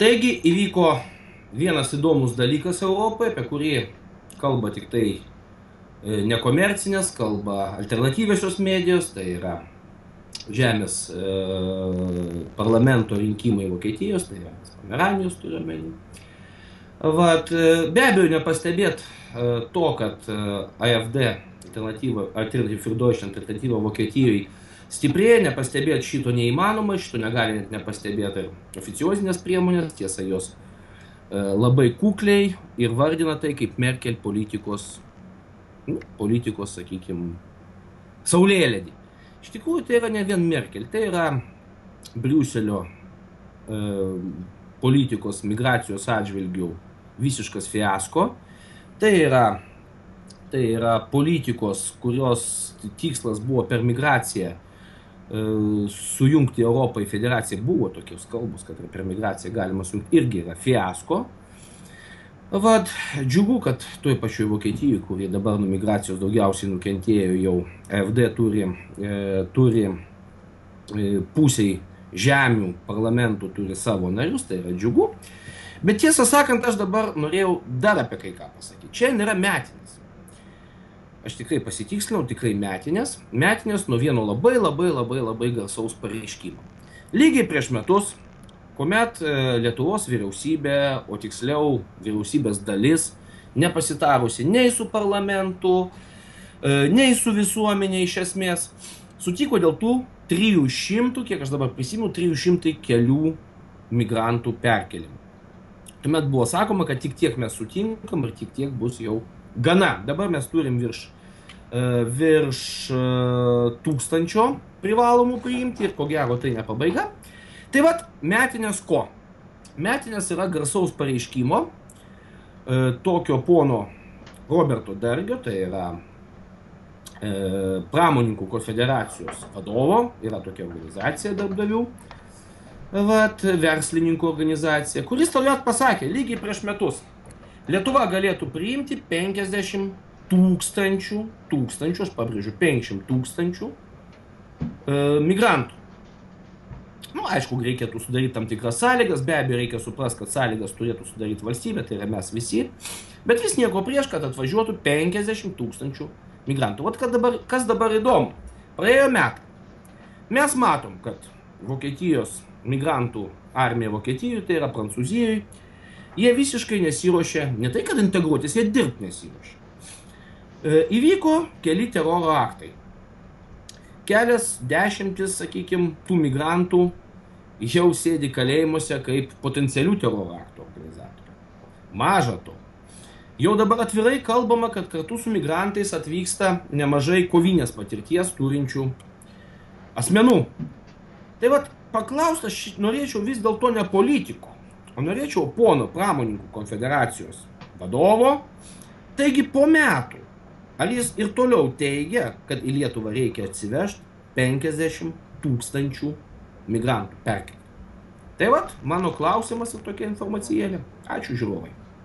Taigi įvyko vienas įdomus dalykas Europoje, apie kurį kalba tik tai nekomercinės, kalba alternatyviosios medijos, tai yra žemės parlamento rinkimai Vokietijos, tai yra Pomeranijos turiuomenį. Be abejo, nepastebėt to, kad AfD, Alternative für Deutschland, alternatyva Vokietijoje stiprėja, nepastebėt šito neįmanoma, šito negali net nepastebėt ir oficiozinės priemonės, tiesa jos labai kukliai ir vardina tai kaip Merkel politikos, sakykime, saulėledį. Iš tikrųjų, tai yra ne vien Merkel, tai yra Briuselio politikos migracijos atžvilgių visiškas fiasko. Tai yra politikos, kurios tikslas buvo per migraciją sujungti Europą į federaciją. Buvo tokios kalbos, kad per migraciją galima sujungti, irgi yra fiasko. Džiugu, kad toj pačioj Vokietijoje, kurie dabar nuo migracijos daugiausiai nukentėjo, jau AfD turi pusiai žemių parlamentų, turi savo narius, tai yra džiugu. Bet tiesą sakant, aš dabar norėjau dar apie kai ką pasakyti. Čia nėra metinės. Aš tikrai pasitikslinau, tikrai metinės. Metinės nuo vieno labai garsaus pareiškimo. Lygiai prieš metus, kuomet Lietuvos vyriausybė, o tiksliau vyriausybės dalis, nepasitarusi nei su parlamentu, nei su visuomenė iš esmės, sutiko dėl tų 300, kiek aš dabar prisimenu, 300 kelių migrantų perkelimų. Tuomet buvo sakoma, kad tik tiek mes sutinkam ir tik tiek bus jau gana. Dabar mes turim virš 1000 privalomų priimti ir ko gero tai ne pabaiga. Tai metinės ko? Metinės yra garsaus pareiškimo tokio pono Roberto Dargio, tai yra pramonininkų konfederacijos vadovo, yra tokia organizacija darbdavių, verslininkų organizacija, kuris tuomet pasakė, lygiai prieš metus, Lietuva galėtų priimti 50 tūkstančių, aš pabrėžiu, 500 tūkstančių migrantų. Aišku, reikėtų sudaryti tam tikras sąlygas, be abejo reikia suprasti, kad sąlygas turėtų sudaryti valstybė, tai yra mes visi, bet vis nieko prieš, kad atvažiuotų 50 tūkstančių migrantų. Kas dabar įdomu, praėjo metai, mes matom, kad Vokietijos migrantų armija Vokietijoje, tai yra Prancūzijoje, jie visiškai nesiruošia, ne tai kad integruotis, jie dirbti nesiruošia. Įvyko keli teroro aktai. Kelias dešimtis, sakykime, tų migrantų jau sėdi kalėjimuose kaip potencialių teroro aktų organizatorių. Maža to. Jau dabar atvirai kalbama, kad kartu su migrantais atvyksta nemažai kovinės patirties turinčių asmenų. Tai paklausti aš norėčiau vis dėlto ne politiko, o norėčiau pono pramonininkų konfederacijos vadovo. Taigi po metų, ar jis ir toliau teigia, kad į Lietuvą reikia atsivežti 50 tūkstančių migrantų perkelti? Tai mano klausimas ir tokia informacijėlė. Ačiū žiūrovai.